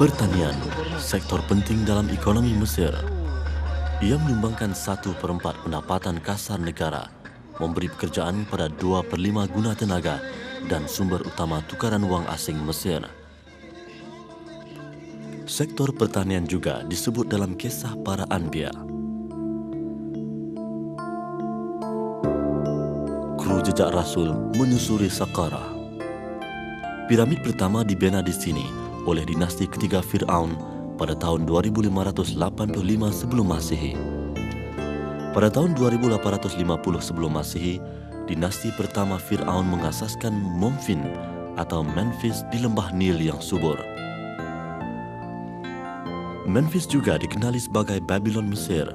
Pertanian, sektor penting dalam ekonomi Mesir. Ia menyumbangkan 1/4 pendapatan kasar negara, memberi pekerjaan pada 2/5 guna tenaga dan sumber utama tukaran wang asing Mesir. Sektor pertanian juga disebut dalam kisah para Anbiya. Kru jejak Rasul menyusuri Saqqarah. Piramid pertama dibina di sini oleh dinasti ketiga Fir'aun pada tahun 2585 sebelum Masehi. Pada tahun 2850 sebelum Masehi, dinasti pertama Fir'aun mengasaskan Memphis atau Memphis di lembah Nil yang subur. Memphis juga dikenali sebagai Babylon Mesir.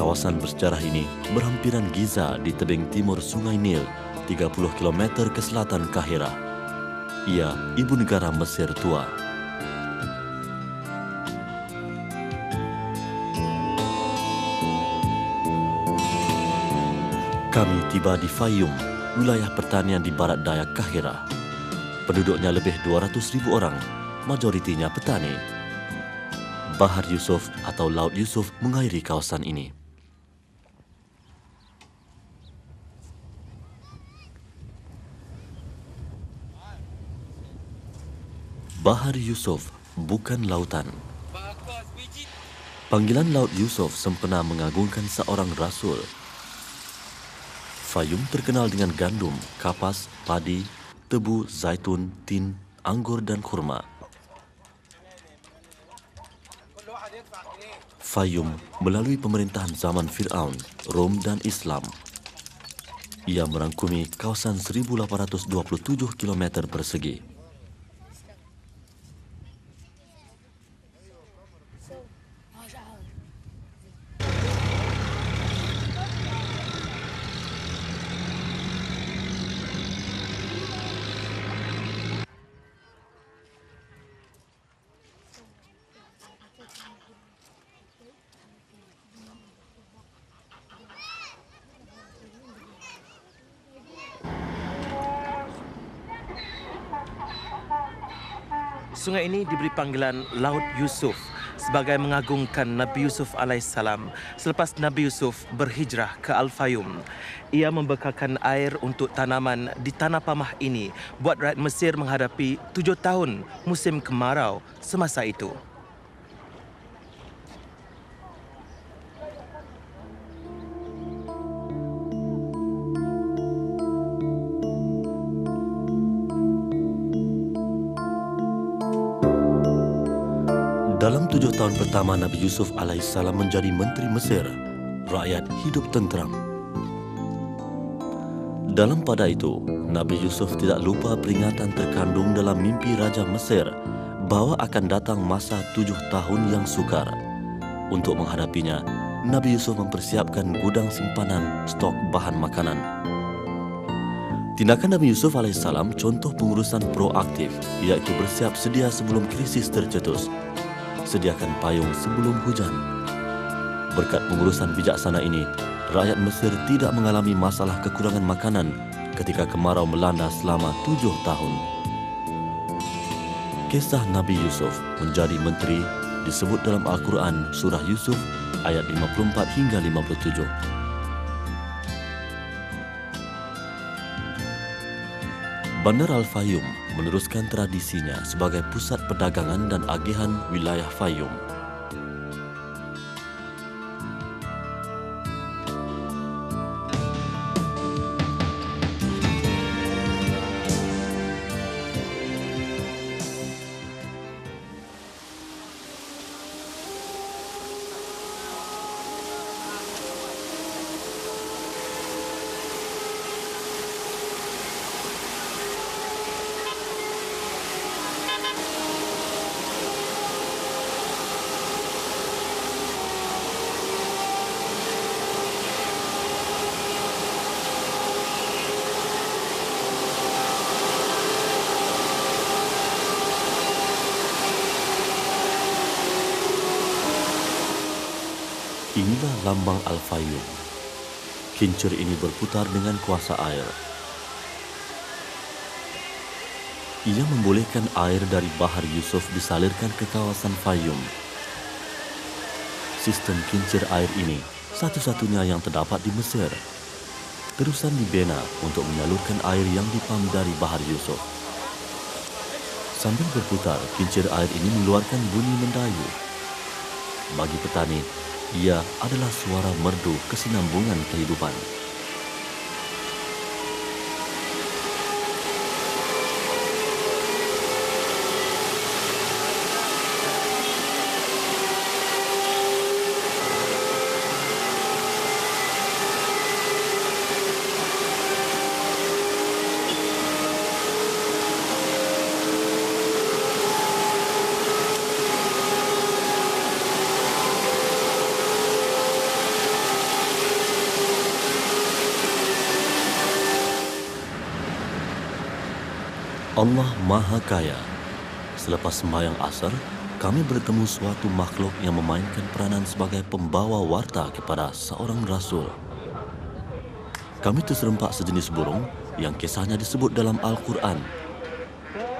Kawasan bersejarah ini berhampiran Giza di tebing timur Sungai Nil, 30 km ke selatan Kahirah. Ia ibu negara Mesir tua. Kami tiba di Fayum, wilayah pertanian di barat daya Kahirah. Penduduknya lebih 200,000 orang, majoritinya petani. Bahar Yusuf atau Laut Yusuf mengairi kawasan ini. Bahar Yusuf bukan lautan. Panggilan Laut Yusuf sempena mengagungkan seorang rasul. Fayum terkenal dengan gandum, kapas, padi, tebu, zaitun, tin, anggur dan kurma. Fayum melalui pemerintahan zaman Fir'aun, Rom dan Islam. Ia merangkumi kawasan 1827 km persegi. Sungai ini diberi panggilan Laut Yusuf sebagai mengagungkan Nabi Yusuf alaihissalam selepas Nabi Yusuf berhijrah ke Al-Fayum. Ia membekalkan air untuk tanaman di tanah pamah ini buat rakyat Mesir menghadapi 7 tahun musim kemarau semasa itu. Dalam 7 tahun pertama Nabi Yusuf alaihissalam menjadi Menteri Mesir, rakyat hidup tentram. Dalam pada itu, Nabi Yusuf tidak lupa peringatan terkandung dalam mimpi Raja Mesir bahawa akan datang masa 7 tahun yang sukar. Untuk menghadapinya, Nabi Yusuf mempersiapkan gudang simpanan stok bahan makanan. Tindakan Nabi Yusuf alaihissalam contoh pengurusan proaktif, iaitu bersiap sedia sebelum krisis tercetus. Sediakan payung sebelum hujan. Berkat pengurusan bijaksana ini, rakyat Mesir tidak mengalami masalah kekurangan makanan ketika kemarau melanda selama 7 tahun. Kisah Nabi Yusuf menjadi menteri disebut dalam Al-Quran Surah Yusuf ayat 54 hingga 57. Bandar Al-Fayum meneruskan tradisinya sebagai pusat perdagangan dan agihan wilayah Fayum. Inilah lambang Al-Fayum. Kincir ini berputar dengan kuasa air. Ia membolehkan air dari Bahar Yusuf disalurkan ke kawasan Fayum. Sistem kincir air ini satu-satunya yang terdapat di Mesir. Terusan dibina untuk menyalurkan air yang dipam dari Bahar Yusuf. Sambil berputar, kincir air ini mengeluarkan bunyi mendayu. Bagi petani, ia adalah suara merdu kesinambungan kehidupan. Allah Maha Kaya. Selepas sembahyang asar, kami bertemu suatu makhluk yang memainkan peranan sebagai pembawa warta kepada seorang rasul. Kami terserempak sejenis burung yang kisahnya disebut dalam Al-Quran.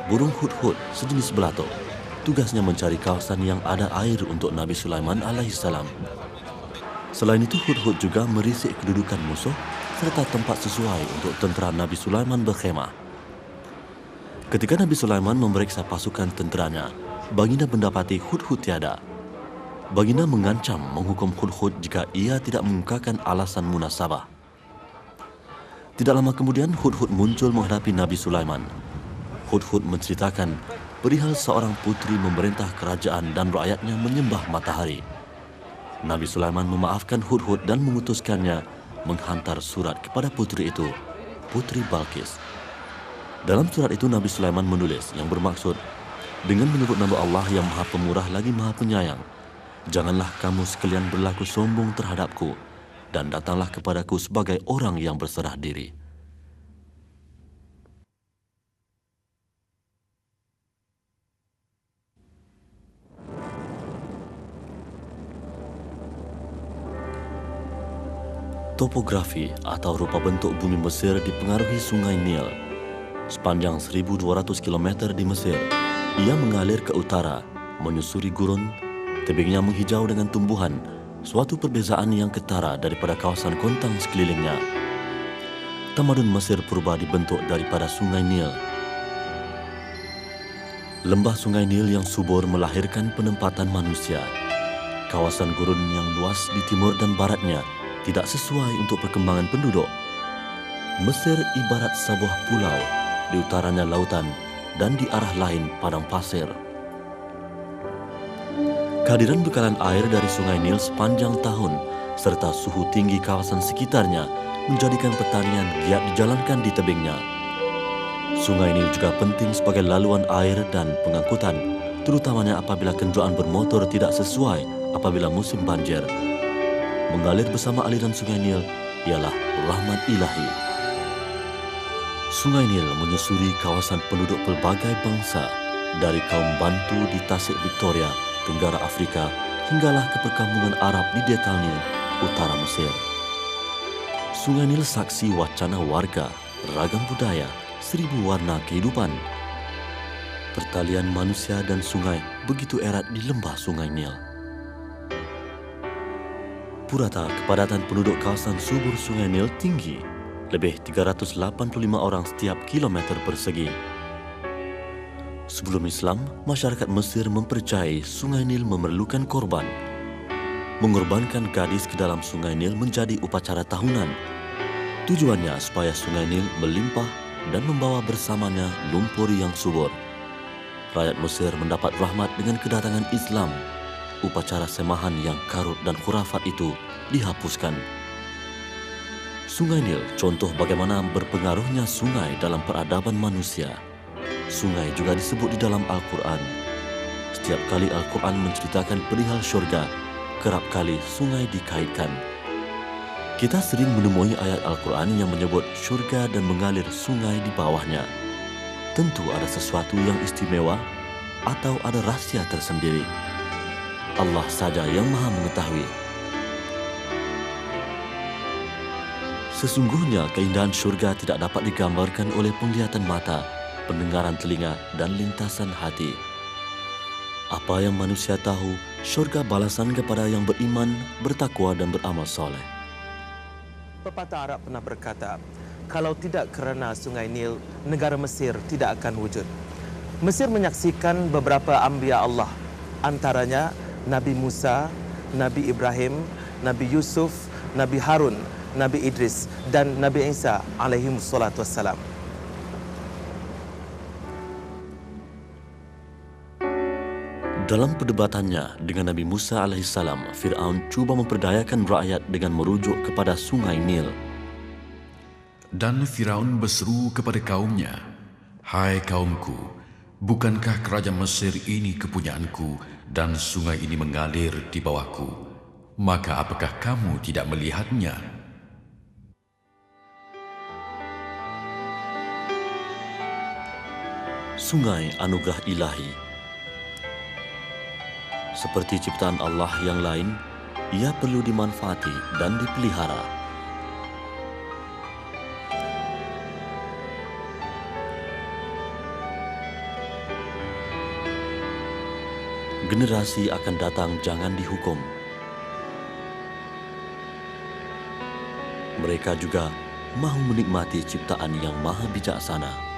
Burung hudhud sejenis belato. Tugasnya mencari kawasan yang ada air untuk Nabi Sulaiman alaihissalam. Selain itu, hudhud juga merisik kedudukan musuh serta tempat sesuai untuk tentera Nabi Sulaiman berkhemah. Ketika Nabi Sulaiman memeriksa pasukan tenteranya, baginda mendapati hudhud tiada. Baginda mengancam menghukum hudhud jika ia tidak mengungkapkan alasan munasabah. Tidak lama kemudian, hudhud muncul menghadapi Nabi Sulaiman. Hudhud menceritakan perihal seorang putri memerintah kerajaan dan rakyatnya menyembah matahari. Nabi Sulaiman memaafkan hudhud dan mengutuskannya menghantar surat kepada putri itu, Putri Balqis. Dalam surat itu Nabi Sulaiman menulis yang bermaksud, dengan menyebut nama Allah yang Maha Pemurah lagi Maha Penyayang, janganlah kamu sekalian berlaku sombong terhadapku dan datanglah kepadaku sebagai orang yang berserah diri. Topografi atau rupa bentuk bumi Mesir dipengaruhi Sungai Nil. Sepanjang 1.200 km di Mesir, ia mengalir ke utara, menyusuri gurun, tebingnya menghijau dengan tumbuhan, suatu perbezaan yang ketara daripada kawasan kontang sekelilingnya. Tamadun Mesir purba dibentuk daripada Sungai Nil. Lembah Sungai Nil yang subur melahirkan penempatan manusia. Kawasan gurun yang luas di timur dan baratnya tidak sesuai untuk perkembangan penduduk. Mesir ibarat sebuah pulau, di utaranya lautan dan di arah lain padang pasir. Kehadiran bekalan air dari Sungai Nil sepanjang tahun serta suhu tinggi kawasan sekitarnya menjadikan pertanian giat dijalankan di tebingnya. Sungai Nil juga penting sebagai laluan air dan pengangkutan, terutamanya apabila kenderaan bermotor tidak sesuai apabila musim banjir. Mengalir bersama aliran Sungai Nil ialah rahmat ilahi. Sungai Nil menyusuri kawasan penduduk pelbagai bangsa, dari kaum Bantu di Tasik Victoria, Tenggara Afrika, hinggalah ke perkampungan Arab di Delta Nil, utara Mesir. Sungai Nil saksi wacana warga, ragam budaya, 1000 warna kehidupan. Pertalian manusia dan sungai begitu erat di lembah Sungai Nil. Purata kepadatan penduduk kawasan subur Sungai Nil tinggi, lebih 385 orang setiap kilometer persegi. Sebelum Islam, masyarakat Mesir mempercayai Sungai Nil memerlukan korban. Mengorbankan gadis ke dalam Sungai Nil menjadi upacara tahunan. Tujuannya supaya Sungai Nil melimpah dan membawa bersamanya lumpur yang subur. Rakyat Mesir mendapat rahmat dengan kedatangan Islam. Upacara semahan yang karut dan khurafat itu dihapuskan. Sungai Nil contoh bagaimana berpengaruhnya sungai dalam peradaban manusia. Sungai juga disebut di dalam Al-Quran. Setiap kali Al-Quran menceritakan perihal syurga, kerap kali sungai dikaitkan. Kita sering menemui ayat Al-Quran yang menyebut syurga dan mengalir sungai di bawahnya. Tentu ada sesuatu yang istimewa atau ada rahsia tersendiri. Allah saja yang Maha mengetahui. Sesungguhnya keindahan syurga tidak dapat digambarkan oleh penglihatan mata, pendengaran telinga dan lintasan hati. Apa yang manusia tahu, syurga balasan kepada yang beriman, bertakwa dan beramal soleh. Pepatah Arab pernah berkata, kalau tidak kerana Sungai Nil, negara Mesir tidak akan wujud. Mesir menyaksikan beberapa anbiya Allah, antaranya Nabi Musa, Nabi Ibrahim, Nabi Yusuf, Nabi Harun, Nabi Idris dan Nabi Isa alaihi wassalatu wassalam. Dalam perdebatannya dengan Nabi Musa alaihissalam, Fir'aun cuba memperdayakan rakyat dengan merujuk kepada Sungai Nil. Dan Firaun berseru kepada kaumnya, "Hai kaumku, bukankah kerajaan Mesir ini kepunyaanku dan sungai ini mengalir di bawahku? Maka apakah kamu tidak melihatnya?" Sungai anugerah ilahi. Seperti ciptaan Allah yang lain, ia perlu dimanfaati dan dipelihara. Generasi akan datang jangan dihukum. Mereka juga mahu menikmati ciptaan yang maha bijaksana.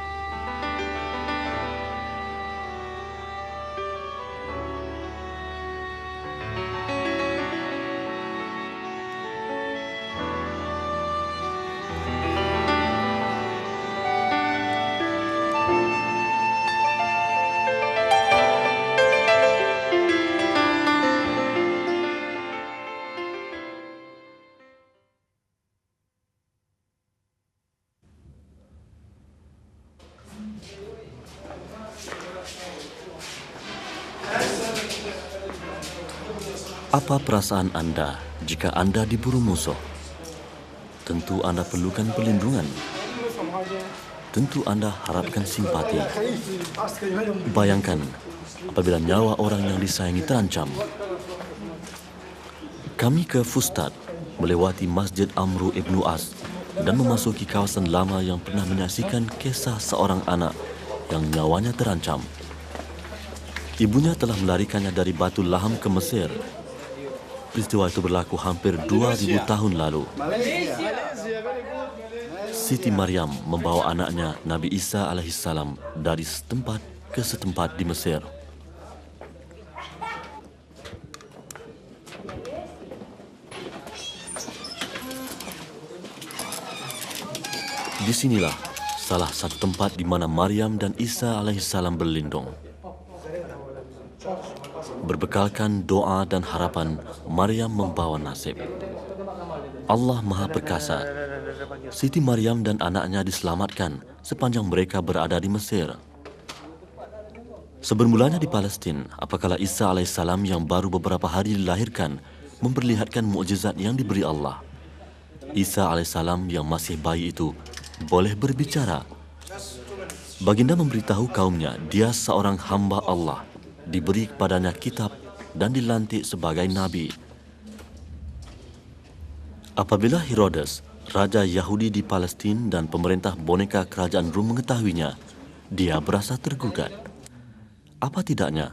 Apa perasaan Anda jika Anda diburu musuh? Tentu Anda perlukan perlindungan. Tentu Anda harapkan simpati. Bayangkan apabila nyawa orang yang disayangi terancam. Kami ke Fustat, melewati Masjid Amru Ibnu As dan memasuki kawasan lama yang pernah menyaksikan kisah seorang anak yang nyawanya terancam. Ibunya telah melarikannya dari Batu Laham ke Mesir. Peristiwa itu berlaku hampir 2000 tahun lalu. Siti Maryam membawa anaknya Nabi Isa alaihissalam dari setempat ke setempat di Mesir. Disinilah salah satu tempat di mana Maryam dan Isa alaihissalam berlindung. Berbekalkan doa dan harapan, Maryam membawa nasib. Allah Maha Perkasa. Siti Maryam dan anaknya diselamatkan sepanjang mereka berada di Mesir. Sebermulanya di Palestin, apakala Isa alaihissalam yang baru beberapa hari dilahirkan memperlihatkan mukjizat yang diberi Allah. Isa alaihissalam yang masih bayi itu boleh berbicara. Baginda memberitahu kaumnya dia seorang hamba Allah, diberi kepadanya kitab dan dilantik sebagai nabi. Apabila Herodes, raja Yahudi di Palestin dan pemerintah boneka kerajaan Rom mengetahuinya, dia berasa tergugat. Apa tidaknya,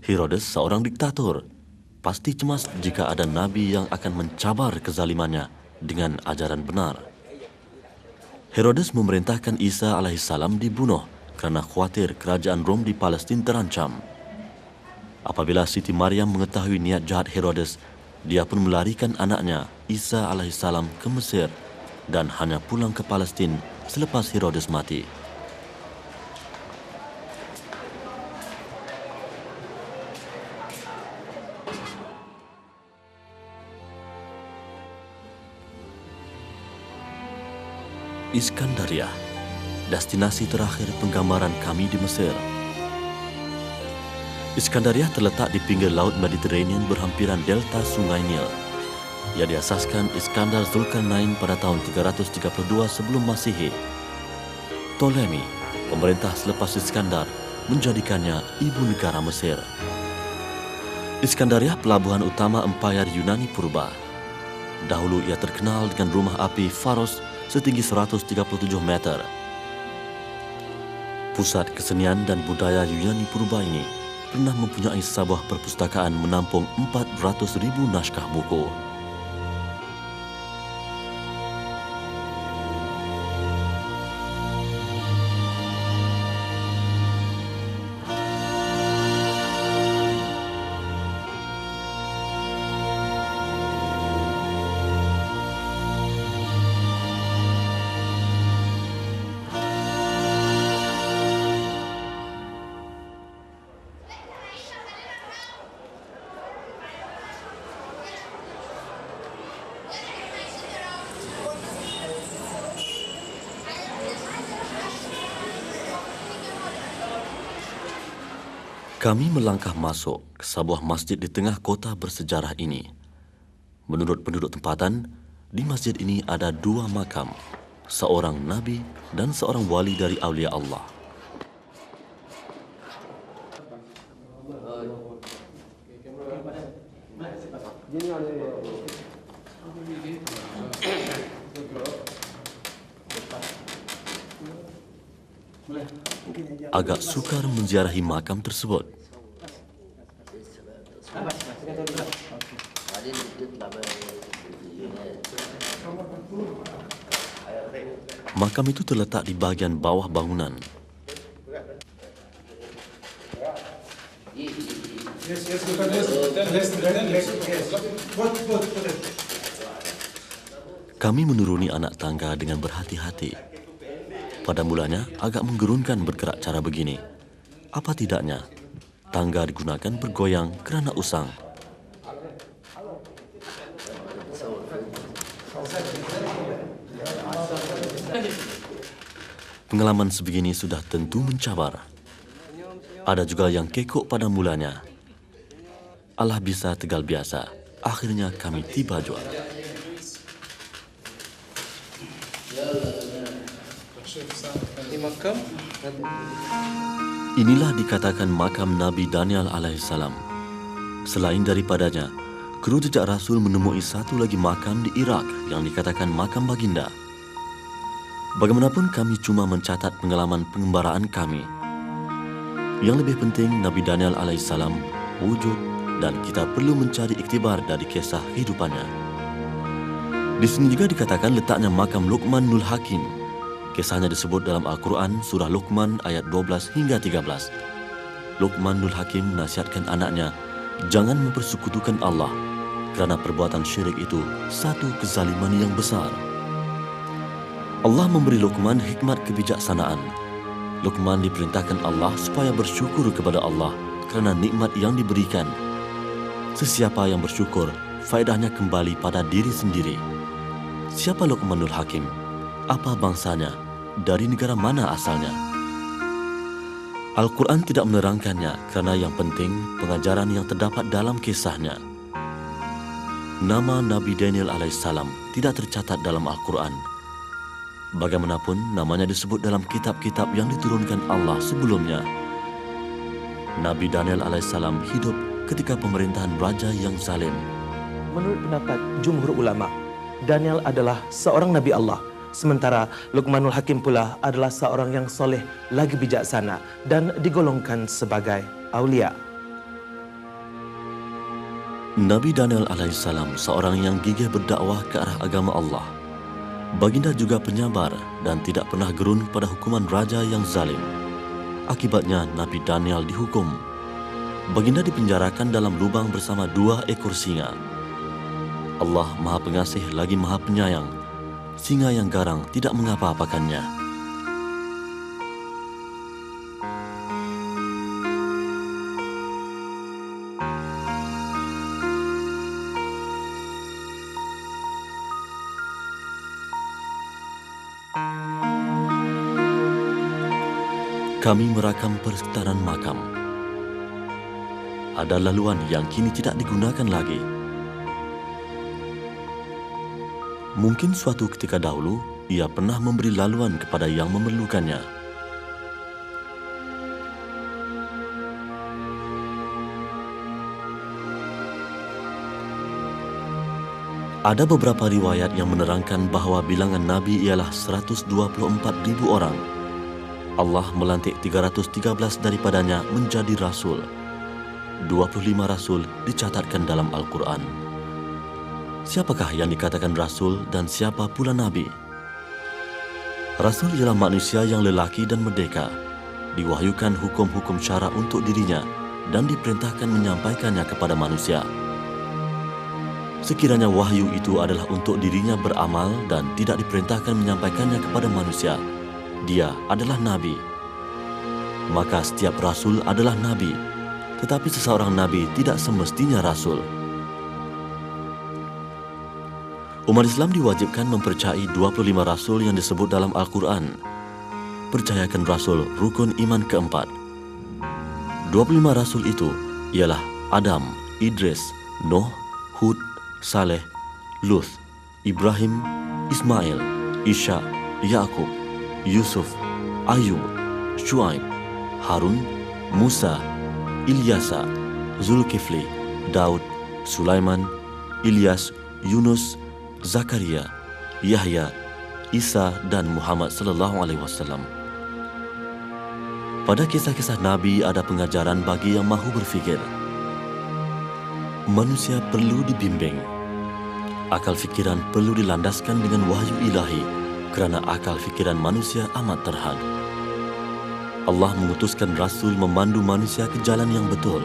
Herodes seorang diktator, pasti cemas jika ada nabi yang akan mencabar kezalimannya dengan ajaran benar. Herodes memerintahkan Isa alaihissalam dibunuh kerana khawatir kerajaan Rom di Palestin terancam. Apabila Siti Maryam mengetahui niat jahat Herodes, dia pun melarikan anaknya Isa alaihissalam ke Mesir dan hanya pulang ke Palestin selepas Herodes mati. Iskandaria, destinasi terakhir penggambaran kami di Mesir. Iskandaria terletak di pinggir Laut Mediterranean berhampiran delta Sungai Nil. Ia diasaskan Iskandar Zulkarnain pada tahun 332 sebelum Masihi. Ptolemy, pemerintah selepas Iskandar, menjadikannya ibu negara Mesir. Iskandaria pelabuhan utama Empayar Yunani Purba. Dahulu ia terkenal dengan rumah api Pharos setinggi 137 meter. Pusat kesenian dan budaya Yunani purba ini pernah mempunyai sebuah perpustakaan menampung 400,000 naskah buku. Kami melangkah masuk ke sebuah masjid di tengah kota bersejarah ini. Menurut penduduk tempatan, di masjid ini ada 2 makam, seorang nabi dan seorang wali dari awliya Allah. Agak sukar menziarahi makam tersebut. Makam itu terletak di bahagian bawah bangunan. Kami menuruni anak tangga dengan berhati-hati. Pada mulanya agak menggerunkan bergerak cara begini. Apa tidaknya, tangga digunakan bergoyang kerana usang. Pengalaman sebegini sudah tentu mencabar. Ada juga yang kekok pada mulanya. Allah bisa tegal biasa. Akhirnya kami tiba juga. Inilah dikatakan makam Nabi Daniel alaihissalam. Selain daripadanya, kru jejak Rasul menemui satu lagi makam di Irak yang dikatakan makam baginda. Bagaimanapun kami cuma mencatat pengalaman pengembaraan kami. Yang lebih penting, Nabi Daniel alaihissalam wujud dan kita perlu mencari iktibar dari kisah kehidupannya. Di sini juga dikatakan letaknya makam Luqmanul Hakim. Kisahnya disebut dalam Al-Quran surah Luqman ayat 12 hingga 13. Luqmanul Hakim menasihatkan anaknya, jangan mempersekutukan Allah, kerana perbuatan syirik itu satu kezaliman yang besar. Allah memberi Luqman hikmat kebijaksanaan. Luqman diperintahkan Allah supaya bersyukur kepada Allah kerana nikmat yang diberikan. Sesiapa yang bersyukur, faedahnya kembali pada diri sendiri. Siapa Luqmanul Hakim? Apa bangsanya? Dari negara mana asalnya? Al-Quran tidak menerangkannya kerana yang penting pengajaran yang terdapat dalam kisahnya. Nama Nabi Daniel alaihissalam tidak tercatat dalam Al-Quran. Bagaimanapun namanya disebut dalam kitab-kitab yang diturunkan Allah sebelumnya. Nabi Daniel alaihissalam hidup ketika pemerintahan raja yang zalim. Menurut pendapat jumhur ulama, Daniel adalah seorang Nabi Allah. Sementara Luqmanul Hakim pula adalah seorang yang soleh lagi bijaksana dan digolongkan sebagai aulia. Nabi Daniel alaihissalam seorang yang gigih berdakwah ke arah agama Allah. Baginda juga penyabar dan tidak pernah gerun pada hukuman raja yang zalim. Akibatnya Nabi Daniel dihukum. Baginda dipenjarakan dalam lubang bersama 2 ekor singa. Allah Maha Pengasih lagi Maha Penyayang. Singa yang garang tidak mengapa-apakannya. Kami merakam persekitaran makam. Ada laluan yang kini tidak digunakan lagi. Mungkin suatu ketika dahulu, ia pernah memberi laluan kepada yang memerlukannya. Ada beberapa riwayat yang menerangkan bahawa bilangan Nabi ialah 124,000 orang. Allah melantik 313 daripadanya menjadi rasul. 25 rasul dicatatkan dalam Al-Quran. Siapakah yang dikatakan rasul dan siapa pula nabi? Rasul ialah manusia yang lelaki dan merdeka, diwahyukan hukum-hukum syara untuk dirinya dan diperintahkan menyampaikannya kepada manusia. Sekiranya wahyu itu adalah untuk dirinya beramal dan tidak diperintahkan menyampaikannya kepada manusia, dia adalah nabi. Maka setiap rasul adalah nabi, tetapi seseorang nabi tidak semestinya rasul. Umat Islam diwajibkan mempercayai 25 rasul yang disebut dalam Al-Quran. Percayakan rasul rukun iman keempat. 25 rasul itu ialah Adam, Idris, Nuh, Hud, Saleh, Lut, Ibrahim, Ismail, Ishak, Yakub, Yusuf, Ayub, Shu'aib, Harun, Musa, Ilyasa, Zulkifli, Daud, Sulaiman, Ilyas, Yunus, Zakaria, Yahya, Isa dan Muhammad sallallahu alaihi wasallam. Pada kisah-kisah Nabi ada pengajaran bagi yang mahu berfikir. Manusia perlu dibimbing. Akal fikiran perlu dilandaskan dengan wahyu ilahi kerana akal fikiran manusia amat terhad. Allah mengutuskan Rasul memandu manusia ke jalan yang betul.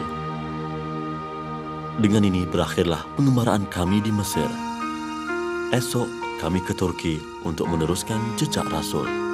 Dengan ini berakhirlah pengembaraan kami di Mesir. Esok kami ke Turki untuk meneruskan jejak Rasul.